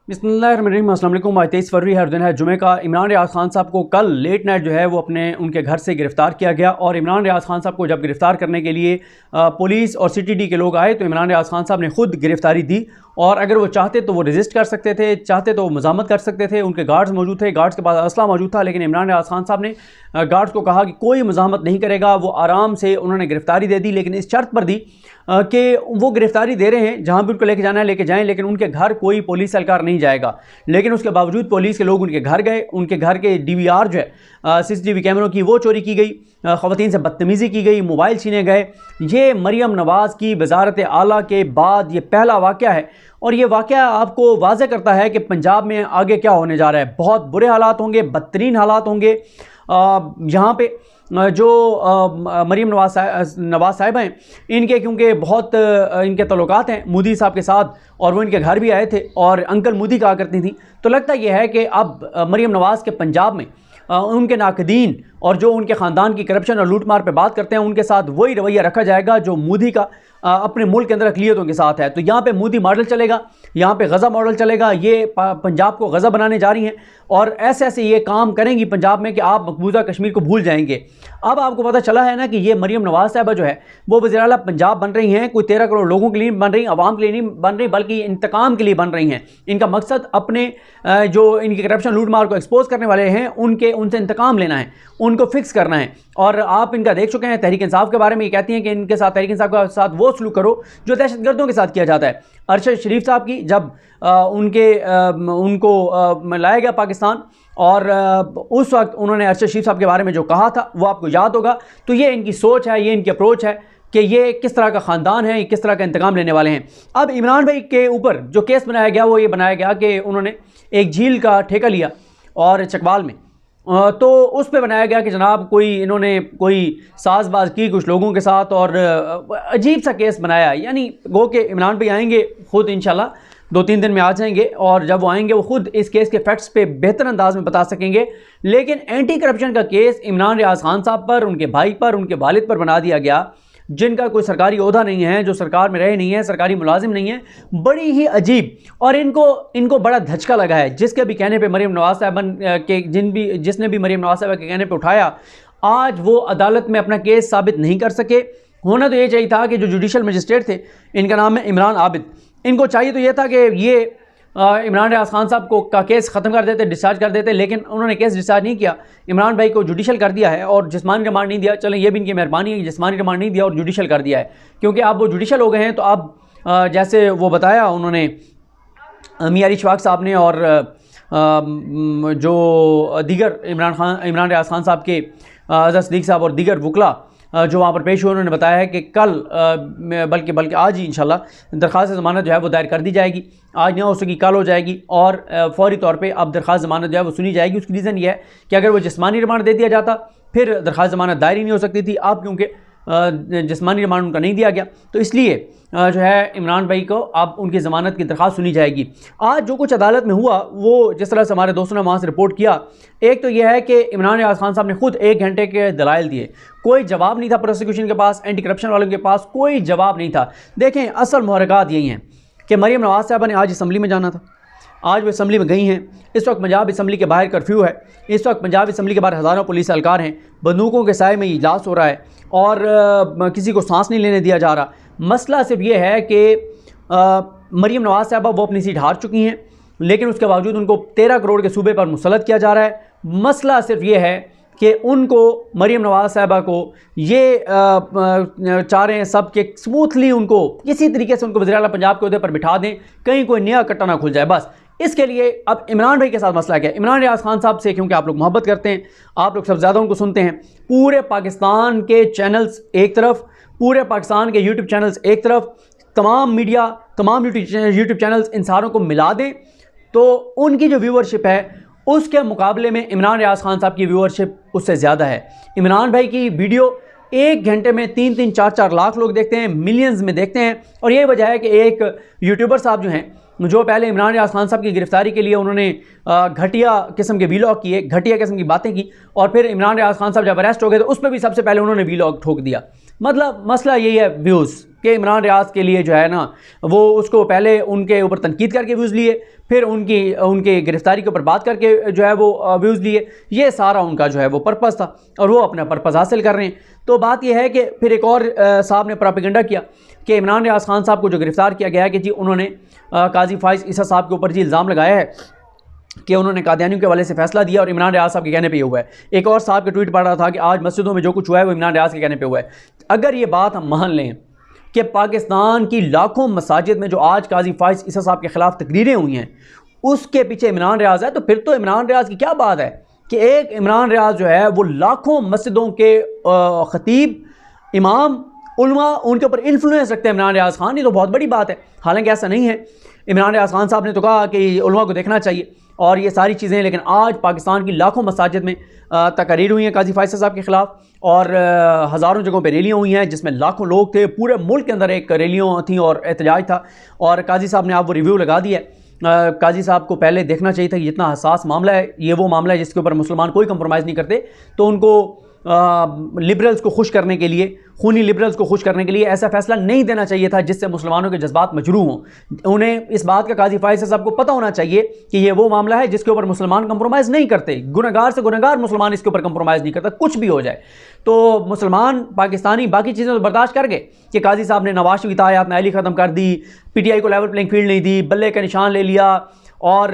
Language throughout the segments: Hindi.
बिस्मिल्लाहिर्रहमानिर्रहीम। अस्सलाम वालेकुम। आज 23 फरवरी हर दिन है जुमे का। इमरान रियाज खान साहब को कल लेट नाइट जो है वो उनके घर से गिरफ़्तार किया गया और इमरान रियाज खान साहब को जब गिरफ़्तार करने के लिए पुलिस और CTD के लोग आए तो इमरान रियाज खान साहब ने खुद गिरफ़्तारी दी और अगर वो चाहते तो वो रेजिस्ट कर सकते थे, चाहते तो वो मज़ामत कर सकते थे। उनके गार्ड्स मौजूद थे, गार्ड्स के पास असला मौजूद था, लेकिन इमरान रियाज खान साहब ने गार्ड्स को कहा कि कोई मज़ामत नहीं करेगा। वो आराम से उन्होंने गिरफ़्तारी दे दी, लेकिन इस शर्त पर दी कि वो गिरफ़्तारी दे रहे हैं, जहाँ भी उनको लेके जाना है लेके जाएं, लेकिन उनके घर कोई पुलिस एहलकार नहीं जाएगा। लेकिन उसके बावजूद पुलिस के लोग उनके घर गए। उनके घर के DVR जो है CCTV कैमरों की वो चोरी की गई, ख़वातीन से बदतमीज़ी की गई, मोबाइल छीने गए। ये मरियम नवाज़ की वज़ारत आला के बाद ये पहला वाक़या है और ये वाक़या आपको वाज़े करता है कि पंजाब में आगे क्या होने जा रहा है। बहुत बुरे हालात होंगे, बदतरीन हालात होंगे। यहाँ पे जो मरियम नवाज़ साहिबा हैं, इनके क्योंकि बहुत इनके तल्लुकात हैं मोदी साहब के साथ और वो इनके घर भी आए थे और अंकल मोदी कहा करती थी, तो लगता यह है कि अब मरियम नवाज़ के पंजाब में उनके नाकदीन और जो उनके ख़ानदान की करप्शन और लूट मार पे बात करते हैं उनके साथ वही रवैया रखा जाएगा जो मोदी का अपने मुल्क के अंदर अक़लियतों के साथ है। तो यहाँ पे मोदी मॉडल चलेगा, यहाँ पे गज़ा मॉडल चलेगा। ये पंजाब को गज़ा बनाने जा रही हैं और ऐसे ऐसे ये काम करेंगी पंजाब में कि आप मकबूजा कश्मीर को भूल जाएंगे। अब आपको पता चला है ना कि ये मरियम नवाज़ साहिबा जो है वो वज़ीर आला पंजाब बन रही हैं। कोई 13 करोड़ लोगों के लिए बन रही, आवाम के लिए नहीं बन रही, बल्कि इंतकाम के लिए बन रही हैं। इनका मकसद अपने जो इनकी करप्शन लूट मार को एक्सपोज करने वाले हैं उनसे इंतकाम लेना है, उनको फिक्स करना है। और आप इनका देख चुके हैं तहरीक इंसाफ के बारे में, ये कहती हैं कि इनके साथ तहरीक इंसाफ के साथ वो सलूक करो जो दहशतगर्दों के साथ किया जाता है। अरशद शरीफ साहब की जब उनको लाया गया पाकिस्तान और उस वक्त उन्होंने अरशद शरीफ साहब के बारे में जो कहा था वो आपको याद होगा। तो ये इनकी सोच है, ये इनकी अप्रोच है कि ये किस तरह का ख़ानदान है, किस तरह का इंतकाम लेने वाले हैं। अब इमरान भाई के ऊपर जो केस बनाया गया वो ये बनाया गया कि उन्होंने एक झील का ठेका लिया और चकवाल में, तो उस पे बनाया गया कि जनाब इन्होंने कोई साजबाज की कुछ लोगों के साथ और अजीब सा केस बनाया। यानी गो के इमरान भाई आएंगे खुद, इंशाल्लाह 2-3 दिन में आ जाएंगे और जब वो आएंगे वो खुद इस केस के फैक्ट्स पे बेहतर अंदाज में बता सकेंगे। लेकिन एंटी करप्शन का केस इमरान रियाज खान साहब पर, उनके भाई पर, उनके वालिद पर बना दिया गया, जिनका कोई सरकारी ओहदा नहीं है, जो सरकार में रहे नहीं है, सरकारी मुलाजिम नहीं है। बड़ी ही अजीब और इनको बड़ा धचका लगा है। जिसके भी कहने पे मरियम नवाज़ साहिबन के जिसने भी मरियम नवाज़ साहिबा के कहने पे उठाया, आज वो अदालत में अपना केस साबित नहीं कर सके। होना तो ये चाहिए था कि जो जुडिशल मजिस्ट्रेट थे, इनका नाम है इमरान आबिद, इनको चाहिए तो ये था कि ये इमरान रियाज खान साहब का केस ख़त्म कर देते, डिस्चार्ज कर देते, लेकिन उन्होंने केस डिस्चार्ज नहीं किया। इमरान भाई को जुडिशल कर दिया है और जिस्मानी रिमांड नहीं दिया। चलें ये भी इनकी मेहरबानी है, जिस्मानी रिमांड नहीं दिया और जुडिशल कर दिया है, क्योंकि अब वो जुडिशल हो गए हैं। तो अब जैसे वो बताया उन्होंने मियां इशफाक साहब ने और जो दीगर इमरान रियाज खान साहब के अज़हर सिद्दीक़ साहब और दीगर वकला जो वहाँ पर पेश हुए, उन्होंने बताया है कि कल बल्कि आज ही इंशाल्लाह दरख्वास्त ज़मानत जो है वो दायर कर दी जाएगी। आज नहीं हो सकेगी कल हो जाएगी और फौरी तौर पे अब दरख्वास्त ज़मानत जो है वो सुनी जाएगी। उसकी रीज़न ये है कि अगर वो जिस्मानी रिमांड दे दिया जाता फिर दरख्वास्त ज़मानत दायर ही नहीं हो सकती थी। अब क्योंकि जिस्मानी रिमांड उनका नहीं दिया गया तो इसलिए जो है इमरान भाई को अब उनकी ज़मानत की दरख्वास्त सुनी जाएगी। आज जो कुछ अदालत में हुआ वो जिस तरह से हमारे दोस्तों ने वहाँ से रिपोर्ट किया, एक तो यह है कि इमरान रियाज खान साहब ने खुद 1 घंटे के दलाइल दिए, कोई जवाब नहीं था प्रोसिक्यूशन के पास, एंटी करप्शन वालों के पास कोई जवाब नहीं था। देखें असल मुहर्रिकात यही हैं कि मरियम नवाज़ साहिबा ने आज असम्बली में जाना था, आज वो असम्बली में गई हैं। इस वक्त पंजाब असम्बली के बाहर कर्फ्यू है, इस वक्त पंजाब असम्बली के बाहर हज़ारों पुलिस एहलकार हैं, बंदूकों के साए में इजलास हो रहा है और किसी को सांस नहीं लेने दिया जा रहा। मसला सिर्फ ये है कि मरियम नवाज़ साहिबा वो अपनी सीट हार चुकी हैं, लेकिन उसके बावजूद उनको 13 करोड़ के सूबे पर मुसल्लत किया जा रहा है। मसला सिर्फ ये है कि उनको मरियम नवाज़ साहिबा को ये चाह रहे हैं सब के स्मूथली उनको किसी तरीके से उनको वज़ीर आला पंजाब के ओहदे पर बिठा दें, कहीं कोई नया कट्टा ना खुल जाए। बस इसके लिए अब इमरान भाई के साथ मसला क्या है। इमरान रियाज खान साहब से क्योंकि आप लोग मोहब्बत करते हैं, आप लोग सबसे ज़्यादा उनको सुनते हैं, पूरे पाकिस्तान के चैनल्स एक तरफ, पूरे पाकिस्तान के यूट्यूब चैनल्स एक तरफ, तमाम मीडिया, तमाम यूट्यूब चैनल्स, इन सारों को मिला दें तो उनकी जो व्यूअरशिप है उसके मुकाबले में इमरान रियाज खान साहब की व्यूअरशिप उससे ज़्यादा है। इमरान भाई की वीडियो 1 घंटे में 3-3, 4-4 लाख लोग देखते हैं, मिलियंस में देखते हैं। और यही वजह है कि एक यूट्यूबर साहब जो हैं, जो पहले इमरान रियाज खान साहब की गिरफ्तारी के लिए उन्होंने घटिया किस्म के वीलॉग किए, घटिया किस्म की बातें की, और फिर इमरान रियाज खान साहब जब अरेस्ट हो गए तो उस पर भी सबसे पहले उन्होंने वीलॉग ठोक दिया। मतलब मसला यही है व्यूज़। कि इमरान रियाज के लिए जो है ना वो उसको पहले उनके ऊपर तनकीद करके व्यूज़ लिए, फिर उनकी गिरफ्तारी के ऊपर बात करके जो है वो व्यूज़ लिए। ये सारा उनका जो है वो पर्पज़ था और वो अपना पर्पज़ हासिल कर रहे हैं। तो बात यह है कि फिर एक और साहब ने प्रोपेगेंडा किया कि इमरान रियाज खान साहब को जो गिरफ़्तार किया गया है कि जी उन्होंने काजी फाइज़ ईसा साहब के ऊपर जी इल्ज़ाम लगाया है कि उन्होंने कादियानियों के हवाले से फैसला दिया और इमरान रियाज साहब के कहने पे हुआ है। एक और साहब के ट्वीट पढ़ रहा था कि आज मस्जिदों में जो कुछ हुआ है वो इमरान रियाज के कहने पे हुआ है। अगर ये बात हम मान लें कि पाकिस्तान की लाखों मसाजिद में जो आज काजी फाइज़ ईसा साहब के ख़िलाफ़ तकरीरें हुई हैं उसके पीछे इमरान रियाज है, तो फिर तो इमरान रियाज की क्या बात है कि एक इमरान रियाज जो है वो लाखों मस्जिदों के ख़तीब, इमाम, उलमा, उनके ऊपर इन्फ्लुएंस रखते हैं इमरान रियाज खान। ये तो बहुत बड़ी बात है। हालांकि ऐसा नहीं है। इमरान रियाज खान साहब ने तो कहा कि उलमा को देखना चाहिए और ये सारी चीज़ें, लेकिन आज पाकिस्तान की लाखों मसाजिद में तकरीर हुई हैं काजी फाइज़ साहब के ख़िलाफ़ और हज़ारों जगहों पे रैलियाँ हुई हैं जिसमें लाखों लोग थे। पूरे मुल्क के अंदर एक रैलियाँ थी और एहतजाज था और काजी साहब ने आप वो रिव्यू लगा दिया। काजी साहब को पहले देखना चाहिए था कि जितना हसास मामला है, ये वो मामला है जिसके ऊपर मुसलमान कोई कंप्रोमाइज़ नहीं करते, तो उनको लिबरल्स को खुश करने के लिए, खूनी लिबरल्स को खुश करने के लिए ऐसा फैसला नहीं देना चाहिए था जिससे मुसलमानों के जज्बात मजरूह हों। उन्हें इस बात का काजी फाइज़ साहब को पता होना चाहिए कि ये वो मामला है जिसके ऊपर मुसलमान कंप्रोमाइज़ नहीं करते। गुनहगार से गुनहगार मुसलमान इसके ऊपर कंप्रोमाइज़ नहीं करता, कुछ भी हो जाए। तो मुसलमान पाकिस्तानी बाकी चीज़ें तो बर्दाश्त कर गए कि काजी साहब ने नवाज शरीफ आयात नाइली ख़त्म कर दी, PTI को लेवल प्लेइंग फील्ड नहीं दी, बल्ले का निशान ले लिया और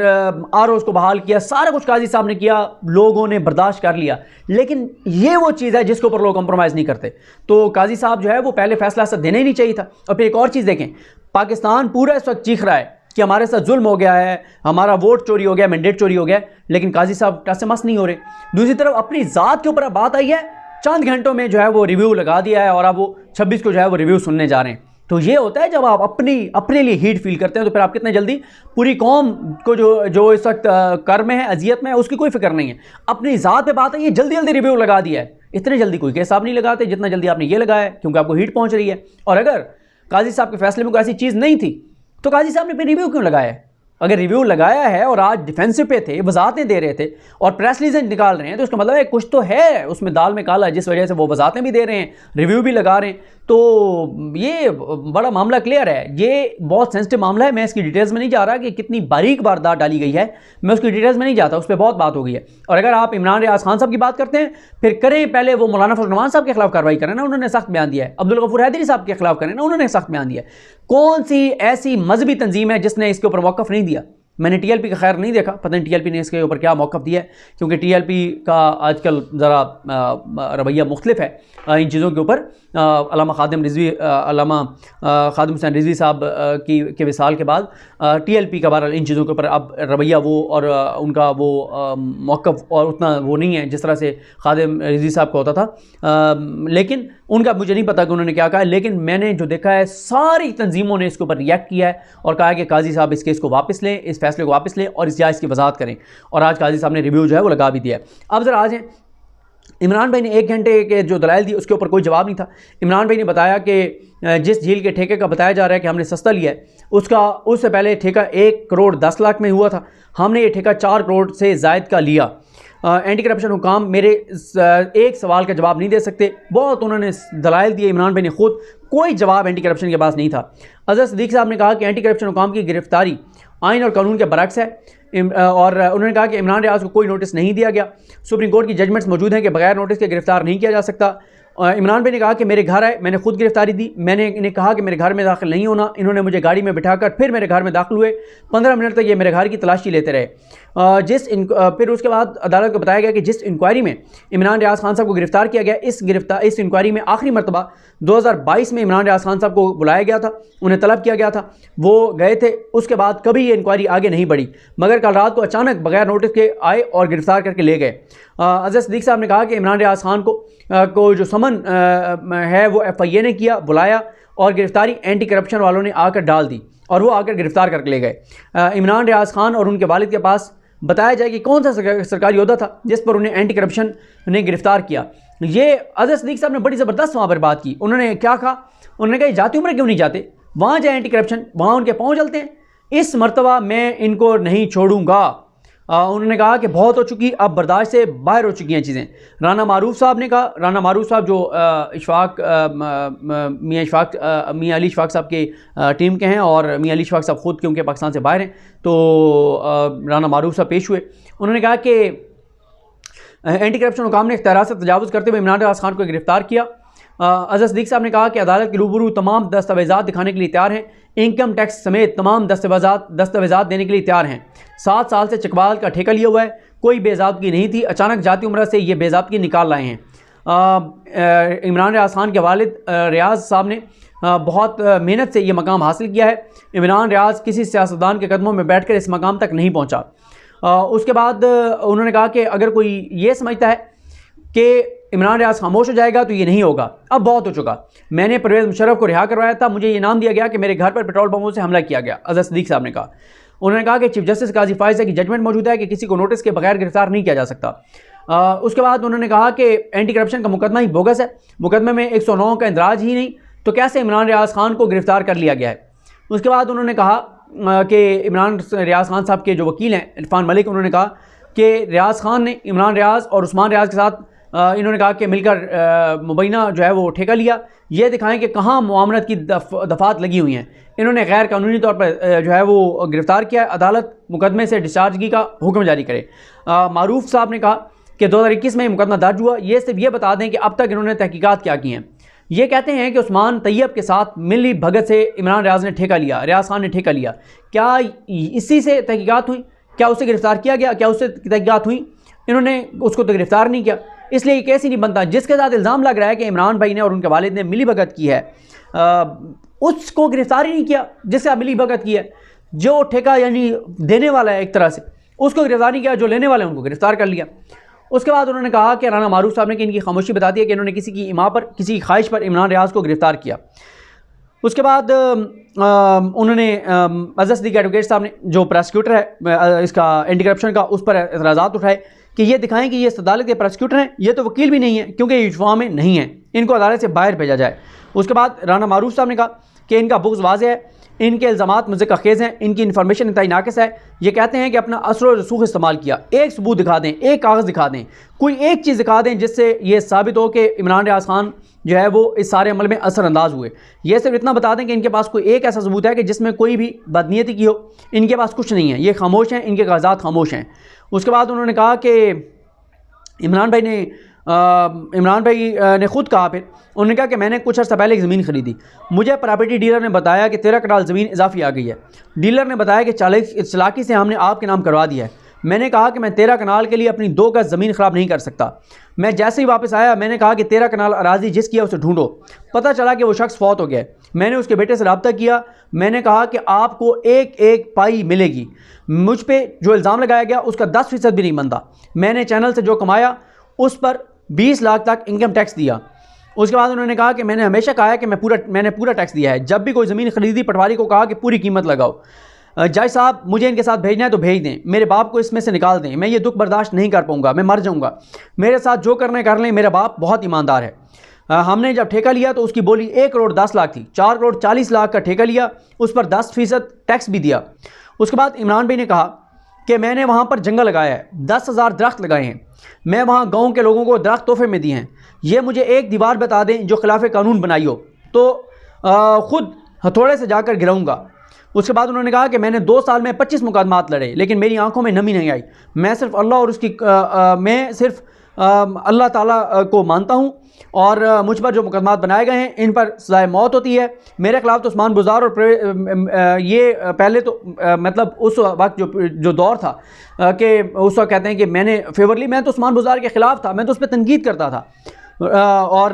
ROs को बहाल किया, सारा कुछ काजी साहब ने किया, लोगों ने बर्दाश्त कर लिया। लेकिन ये वो चीज़ है जिसके ऊपर लोग कंप्रोमाइज़ नहीं करते। तो काजी साहब जो है वो पहले फैसला ऐसा देना ही नहीं चाहिए था। और फिर एक और चीज़ देखें, पाकिस्तान पूरा इस वक्त चीख रहा है कि हमारे साथ जुल्म हो गया है, हमारा वोट चोरी हो गया, मैंडेट चोरी हो गया, लेकिन काजी साहब टस से मस नहीं हो रहे। दूसरी तरफ अपनी ज़ात के ऊपर बात आई है, चंद घंटों में जो है वो रिव्यू लगा दिया है और अब वो 26 को जो है वो रिव्यू सुनने जा रहे हैं। तो ये होता है जब आप अपने लिए हीट फील करते हैं तो फिर आप कितने जल्दी पूरी कौम को जो इस वक्त कर में है, अजियत में है, उसकी कोई फिक्र नहीं है। अपनी ज़ात पे बात है, ये जल्दी जल्दी रिव्यू लगा दिया है। इतने जल्दी कोई केस आप नहीं लगाते जितना जल्दी आपने ये लगाया है, क्योंकि आपको हीट पहुंच रही है। और अगर काजी साहब के फैसले में कोई ऐसी चीज़ नहीं थी तो काजी साहब ने फिर रिव्यू क्यों लगाया है? अगर रिव्यू लगाया है और आज डिफेंसिव पे थे, वजाहतें दे रहे थे और प्रेस रिलीज निकाल रहे हैं, तो उसका मतलब है कुछ तो है उसमें दाल में काला, जिस वजह से वो वजाहतें भी दे रहे हैं, रिव्यू भी लगा रहे हैं। तो ये बड़ा मामला क्लियर है। ये बहुत सेंसिटिव मामला है। मैं इसकी डिटेल्स में नहीं जा रहा कि कितनी बारीक वारदात डाली गई है, मैं उसकी डिटेल्स में नहीं जाता, उस पर बहुत बात हो गई है। और अगर आप इमरान रियाज खान साहब की बात करते हैं, फिर करें पहले वो मौलाना फजल रहमान साहब के खिलाफ कार्रवाई करें ना, उन्होंने सख्त बयान दिया है। अब्दुल गफूर हैदरी साहब के खिलाफ करें ना, उन्होंने सख्त बयान दिया है। कौन सी ऐसी मजहबी तंजीम है जिसने इसके ऊपर मौक़िफ़ नहीं दिया? मैंने TLP का खैर नहीं देखा, पता नहीं TLP ने इसके ऊपर क्या मौक़िफ़ दिया है, क्योंकि TLP का आजकल ज़रा रवैया मुख्तलिफ है इन चीज़ों के ऊपर। अल्लामा खादिम हुसैन रिजवी साहब के विसाल के बाद TLP का बहरहाल इन चीज़ों के ऊपर अब रवैया वो और उनका वो मौक़िफ़ और उतना वो नहीं है जिस तरह से खादिम रिजवी साहब का होता था। लेकिन उनका मुझे नहीं पता कि उन्होंने क्या कहा है, लेकिन मैंने जो देखा है सारी तंजीमों ने इसके ऊपर रिएक्ट किया है और कहा है कि काजी साहब इस केस को वापस लें, इस फैसले को वापस लें और इस जायज़ की वजाहत करें। और आज काजी साहब ने रिव्यू जो है वो लगा भी दिया है। अब ज़रा आज इमरान भाई ने 1 घंटे के जो दलाइल दी उसके ऊपर कोई जवाब नहीं था। इमरान भाई ने बताया कि जिस झील के ठेके का बताया जा रहा है कि हमने सस्ता लिया है, उससे पहले ठेका 1 करोड़ 10 लाख में हुआ था, हमने ये ठेका 4 करोड़ से ज़ायद का लिया। एंटी करप्शन हुकाम मेरे एक सवाल का जवाब नहीं दे सकते। बहुत उन्होंने दलाइल दिए, इमरान भाई ने खुद कोई जवाब एंटी करप्शन के पास नहीं था। अज़हर सिद्दीक़ साहब ने कहा कि एंटी करप्शन हुकाम की गिरफ्तारी आइन और कानून के बरक्स है और उन्होंने कहा कि इमरान रियाज को कोई नोटिस नहीं दिया गया। सुप्रीम कोर्ट की जजमेंट्स मौजूद हैं कि बगैर नोटिस के गिरफ्तार नहीं किया जा सकता। इमरान भाई ने कहा कि मेरे घर आए, मैंने खुद गिरफ्तारी दी, मैंने इन्हें कहा कि मेरे घर में दाखिल नहीं होना, इन्होंने मुझे गाड़ी में बिठाकर फिर मेरे घर में दाखिल हुए। 15 मिनट तक ये मेरे घर की तलाशी लेते रहे। फिर उसके बाद अदालत को बताया गया कि जिस इंक्वायरी में इमरान रियाज खान साहब को गिरफ्तार किया गया, इस इंक्वायरी में आखिरी मरतबा 2022 में इमरान रियाज खान साहब को बुलाया गया था, उन्हें तलब किया गया था, वो गए थे। उसके बाद कभी ये इंक्वायरी आगे नहीं बढ़ी, मगर कल रात को अचानक बगैर नोटिस के आए और गिरफ्तार करके ले गए। अज़हर सिद्दीक़ साहब ने कहा कि इमरान रियाज खान को जो समन है वो FIA ने किया, बुलाया और गिरफ्तारी एंटी करप्शन वालों ने आकर डाल दी और वो आकर गिरफ्तार करके ले गए। इमरान रियाज खान और उनके वालिद के पास बताया जाए कि कौन सा सरकारी योद्धा था जिस पर उन्हें एंटी करप्शन ने गिरफ्तार किया। ये अज़हर सिद्दीक़ साहब ने बड़ी ज़बरदस्त वहाँ पर बात की। उन्होंने क्या कहा? उन्होंने कहा जाती उम्र क्यों नहीं जाते, वहाँ जाए एंटी करप्शन, वहाँ उनके पाँव चलते हैं। इस मरतबा मैं इनको नहीं छोड़ूंगा। उन्होंने कहा कि बहुत हो चुकी, अब बर्दाश्त से बाहर हो चुकी हैं चीज़ें। राना मारूफ साहब ने कहा, राना मारूफ साहब जो मियाँ अली इशफाक साहब के टीम के हैं और मियाँ अली इशफाक साहब ख़ुद क्योंकि पाकिस्तान से बाहर हैं, तो राना मारूफ साहब पेश हुए। उन्होंने कहा कि एंटी करप्शन हुकाम ने इख्तियारात से तजावुज़ करते हुए इमरान रियाज खान को गिरफ्तार किया। अज़हर सिद्दीक़ साहब ने कहा कि अदालत के रूबरू तमाम दस्तावेज़ात दिखाने के लिए तैयार हैं, इनकम टैक्स समेत तमाम दस्तावेज़ात देने के लिए तैयार हैं। 7 साल से चकवाल का ठेका लिया हुआ है, कोई बेज़ाब्तगी नहीं थी, अचानक जाती उम्र से ये बेज़ाब्तगी निकाल लाए हैं। इमरान रियाज खान के वालिद रियाज साहब ने बहुत मेहनत से ये मकाम हासिल किया है। इमरान रियाज किसी सियासतदान के कदमों में बैठकर इस मकाम तक नहीं पहुँचा। उसके बाद उन्होंने कहा कि अगर कोई ये समझता है कि इमरान रियाज खामोश हो जाएगा तो ये नहीं होगा, अब बहुत हो चुका। मैंने परवेज़ मुशर्रफ को रिहा करवाया था, मुझे ये नाम दिया गया कि मेरे घर पर पेट्रोल बमों से हमला किया गया। अज़हर सिद्दीक़ साहब ने कहा। उन्होंने कहा कि चीफ जस्टिस काजी फायज़ की जजमेंट मौजूद है कि किसी को नोटिस के बगैर गिरफ्तार नहीं किया जा सकता। उसके बाद उन्होंने कहा कि एंटी करप्शन का मुकदमा ही बोगस है, मुकदमे में 109 का इंदराज ही नहीं, तो कैसे इमरान रियाज खान को गिरफ्तार कर लिया गया है। उसके बाद उन्होंने कहा कि इमरान रियाज खान साहब के जो वकील हैं इरफान मलिक, उन्होंने कहा कि रियाज खान ने इमरान रियाज और उस्मान रियाज के साथ इन्होंने कहा कि मिलकर मुबैना जो है वो ठेका लिया। ये दिखाएं कि कहाँ मुआमलत की दफ़ात लगी हुई हैं। इन्होंने गैर कानूनी तौर पर जो है वो गिरफ़्तार किया। अदालत मुकदमे से डिस्चार्जगी का हुक्म जारी करे। मारूफ साहब ने कहा कि 2021 में मुकदमा दर्ज हुआ। ये सिर्फ ये बता दें कि अब तक इन्होंने तहकीकात क्या की हैं। ये कहते हैं कि उस्मान तैयब के साथ मिली भगत से इमरान रियाज ने ठेका लिया, रियाज खान ने ठेका लिया। क्या इसी से तहकीकात हुई? क्या उसे गिरफ़्तार किया गया? क्या उससे तहकीकात हुई? इन्होंने उसको तो गिरफ़्तार नहीं किया। इसलिए ये केस ही नहीं बनता। जिसके साथ इल्ज़ाम लग रहा है कि इमरान भाई ने और उनके वालिद ने मिली भगत की है, उसको गिरफ़्तार ही नहीं किया जिसके साथ मिली भगत की है। जो ठेका यानी देने वाला है एक तरह से, उसको गिरफ़्तार नहीं किया, जो लेने वाले हैं उनको गिरफ़्तार कर लिया। उसके बाद उन्होंने कहा कि राना मारूफ साहब ने कि इनकी खामोशी बताती है कि इन्होंने किसी की इमा पर, किसी की ख्वाहिश पर इमरान रियाज को गिरफ़्तार किया। उसके बाद उन्होंने अज़हर सिद्दीक़ एडवोकेट साहब ने, जो प्रोसिक्यूटर है इसका एंटी करप्शन का, उस पर एतराज़ात उठाए कि ये दिखाएं कि ये इस अदालत के प्रोसिक्यूटर हैं, ये तो वकील भी नहीं है क्योंकि ये यूनिफॉर्म में नहीं है, इनको अदालत से बाहर भेजा जाए। उसके बाद राना मारूफ साहब ने कहा कि इनका बुग़्ज़ वाज़ेह है, इनके इल्ज़ामात मुज़क्किर खेज़ हैं, इनकी इन्फॉर्मेशन इंतहाई नाक़िस है। ये कहते हैं कि अपना असर व रसूख इस्तेमाल किया। एक सबूत दिखा दें, एक कागज़ दिखा दें, कोई एक चीज़ दिखा दें जिससे ये साबित हो कि इमरान रियाज खान जो है वो इस सारे अमल में असरअंदाज हुए। ये सिर्फ इतना बता दें कि इनके पास कोई एक ऐसा सबूत है कि जिसमें कोई भी बदनीयती की हो। इनके पास कुछ नहीं है, ये खामोश हैं, इनके कागज़ात खामोश हैं। उसके बाद उन्होंने कहा कि इमरान भाई ने ख़ुद कहा, फिर उन्होंने कहा कि मैंने कुछ अर्सा पहले एक ज़मीन ख़रीदी, मुझे प्रॉपर्टी डीलर ने बताया कि 13 कनाल ज़मीन इजाफी आ गई है। डीलर ने बताया कि चालाकी से हमने आपके नाम करवा दिया है। मैंने कहा कि मैं 13 कनाल के लिए अपनी 2 गज़ ज़मीन ख़राब नहीं कर सकता। मैं जैसे ही वापस आया मैंने कहा कि 13 कनाल अराज़ी जिसकी है उसे ढूंढो। पता चला कि वो शख्स फौत हो गया। मैंने उसके बेटे से रब्ता किया, मैंने कहा कि आपको एक एक पाई मिलेगी। मुझ पर जो इल्ज़ाम लगाया गया उसका 10% भी नहीं बनता। मैंने चैनल से जो कमाया उस पर 20 लाख तक इनकम टैक्स दिया। उसके बाद उन्होंने कहा कि मैंने हमेशा कहा है कि मैंने पूरा टैक्स दिया है। जब भी कोई ज़मीन खरीदी पटवारी को कहा कि पूरी कीमत लगाओ। जज साहब मुझे इनके साथ भेजना है तो भेज दें, मेरे बाप को इसमें से निकाल दें, मैं ये दुख बर्दाश्त नहीं कर पाऊँगा, मैं मर जाऊँगा। मेरे साथ जो करने कर लें, मेरा बाप बहुत ईमानदार है। हमने जब ठेका लिया तो उसकी बोली 1 करोड़ 10 लाख थी। 4 करोड़ 40 लाख का ठेका लिया, उस पर 10% टैक्स भी दिया। उसके बाद इमरान भाई ने कहा कि मैंने वहाँ पर जंगल लगाया है, 10,000 दरख्त लगाए हैं, मैं वहाँ गांव के लोगों को दरख्त तोहफे में दिए हैं। ये मुझे एक दीवार बता दें जो खिलाफ कानून बनाई हो तो ख़ुद हथौड़े से जाकर गिराऊंगा। उसके बाद उन्होंने कहा कि मैंने 2 साल में 25 मुकदमात लड़े लेकिन मेरी आंखों में नमी नहीं आई। मैं सिर्फ अल्लाह और उसकी अल्लाह ताला को मानता हूँ और मुझ पर जो मुकदमात बनाए गए हैं इन पर सज़ाए मौत होती है। मेरे ख़िलाफ़ तो उस्मान बुज़ार और ये पहले तो मतलब उस वक्त जो दौर था कि उस वक्त कहते हैं कि मैंने फेवरली, मैं तो उस्मान बुज़ार के ख़िलाफ़ था, मैं तो उस पर तनकीद करता था। और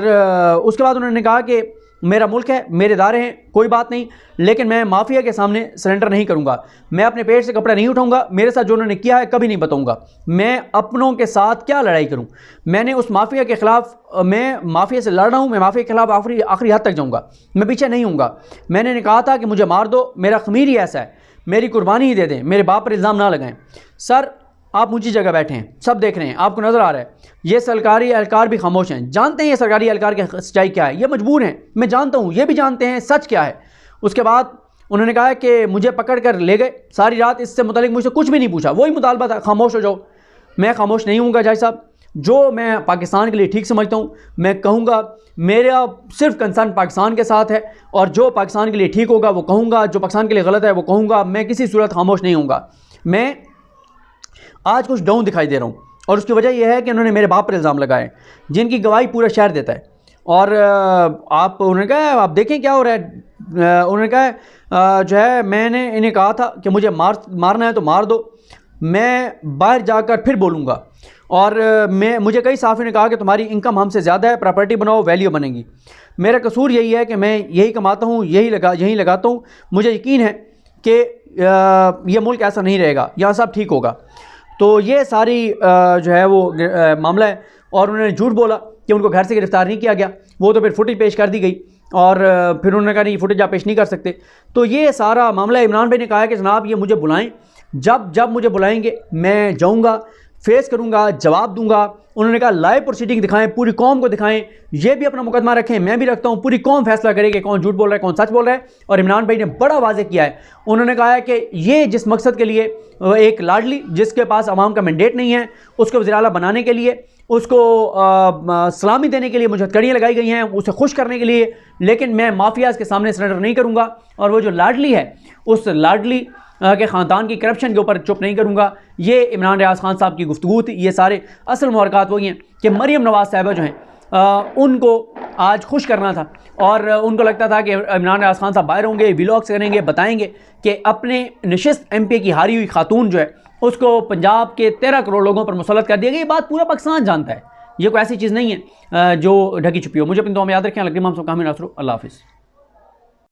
उसके बाद उन्होंने कहा कि मेरा मुल्क है, मेरे इदारे हैं, कोई बात नहीं, लेकिन मैं माफिया के सामने सरेंडर नहीं करूंगा। मैं अपने पेट से कपड़ा नहीं उठाऊंगा। मेरे साथ जो उन्होंने किया है कभी नहीं बताऊंगा। मैं अपनों के साथ क्या लड़ाई करूं? मैंने उस माफिया के खिलाफ, मैं माफिया से लड़ रहा हूं, मैं माफिया के खिलाफ आखिरी हद तक जाऊंगा, मैं पीछे नहीं हूँगा। मैंने कहा था कि मुझे मार दो, मेरा खमीर ही ऐसा है, मेरी कुर्बानी ही दे दें, मेरे बाप पर इल्ज़ाम ना लगाएं। सर आप ऊँची जगह बैठे हैं, सब देख रहे हैं, आपको नज़र आ रहा है। ये सरकारी एहलकार भी खामोश हैं, जानते हैं ये सरकारी एहलकार की सच्चाई क्या है, ये मजबूर हैं, मैं जानता हूँ, ये भी जानते हैं सच क्या है। उसके बाद उन्होंने कहा कि मुझे पकड़ कर ले गए, सारी रात इससे मुतालिक मुझसे कुछ भी नहीं पूछा, वही मुतालबा था खामोश हो जाओ। मैं खामोश नहीं हूँगा जज साहब, जो मैं पाकिस्तान के लिए ठीक समझता हूँ मैं कहूँगा। मेरा सिर्फ कंसर्न पाकिस्तान के साथ है और जो पाकिस्तान के लिए ठीक होगा वो कहूँगा, जो पाकिस्तान के लिए गलत है वो कहूँगा। मैं किसी सूरत खामोश नहीं होऊंगा। मैं आज कुछ डाउन दिखाई दे रहा हूँ और उसकी वजह यह है कि उन्होंने मेरे बाप पर इल्ज़ाम लगाए जिनकी गवाही पूरा शहर देता है। और उन्होंने कहा आप देखें क्या हो रहा है। उन्होंने कहा जो है मैंने इन्हें कहा था कि मुझे मारना है तो मार दो, मैं बाहर जाकर फिर बोलूँगा। और मुझे कई साफ़ी ने कहा कि तुम्हारी इनकम हमसे ज़्यादा है, प्रॉपर्टी बनाओ वैल्यू बनेगी। मेरा कसूर यही है कि मैं यही कमाता हूँ, यही लगाता हूँ। मुझे यकीन है कि ये मुल्क ऐसा नहीं रहेगा, यहाँ सब ठीक होगा। तो ये सारी जो है वो मामला है। और उन्होंने झूठ बोला कि उनको घर से गिरफ़्तार नहीं किया गया, वो तो फिर फुटेज पेश कर दी गई और फिर उन्होंने कहा नहीं फुटेज आप पेश नहीं कर सकते। तो ये सारा मामला इमरान भाई ने कहा है कि जनाब ये मुझे बुलाएं, जब मुझे बुलाएंगे मैं जाऊंगा, फेस करूंगा, जवाब दूंगा। उन्होंने कहा लाइव प्रोसीडिंग दिखाएं, पूरी कौम को दिखाएं, ये भी अपना मुकदमा रखें, मैं भी रखता हूं, पूरी कौम फैसला करेगी कौन झूठ बोल रहा है कौन सच बोल रहा है। और इमरान भाई ने बड़ा वाज़ेह किया है, उन्होंने कहा है कि ये जिस मकसद के लिए एक लाडली जिसके पास अवाम का मैंडेट नहीं है उसको वज़ीर आला बनाने के लिए, उसको सलामी देने के लिए मुझे हथकड़ियाँ लगाई गई हैं, उसे खुश करने के लिए, लेकिन मैं माफियाज़ के सामने सरेंडर नहीं करूँगा। और वो जो लाडली है उस लाडली के ख़ानदान की करप्शन के ऊपर चुप नहीं करूँगा। ये इमरान रियाज खान साहब की गुफ्तगू थी। ये सारे असल मुहरक़ात वही हैं कि मरीम नवाज़ साहिबा जो हैं उनको आज खुश करना था और उनको लगता था कि इमरान रियाज खान साहब बाहर होंगे, व्लॉग्स करेंगे, बताएंगे कि अपने नशिस्त MP की हारी हुई खातून जो है उसको पंजाब के 13 करोड़ लोगों पर मुसल्लत कर दिया गया। ये बात पूरा पाकिस्तान जानता है, ये कोई ऐसी चीज़ नहीं है जो ढकी छुपी हो। मुझे अपनी दुआ में याद रखें। अल्लाह हाफ़िज़।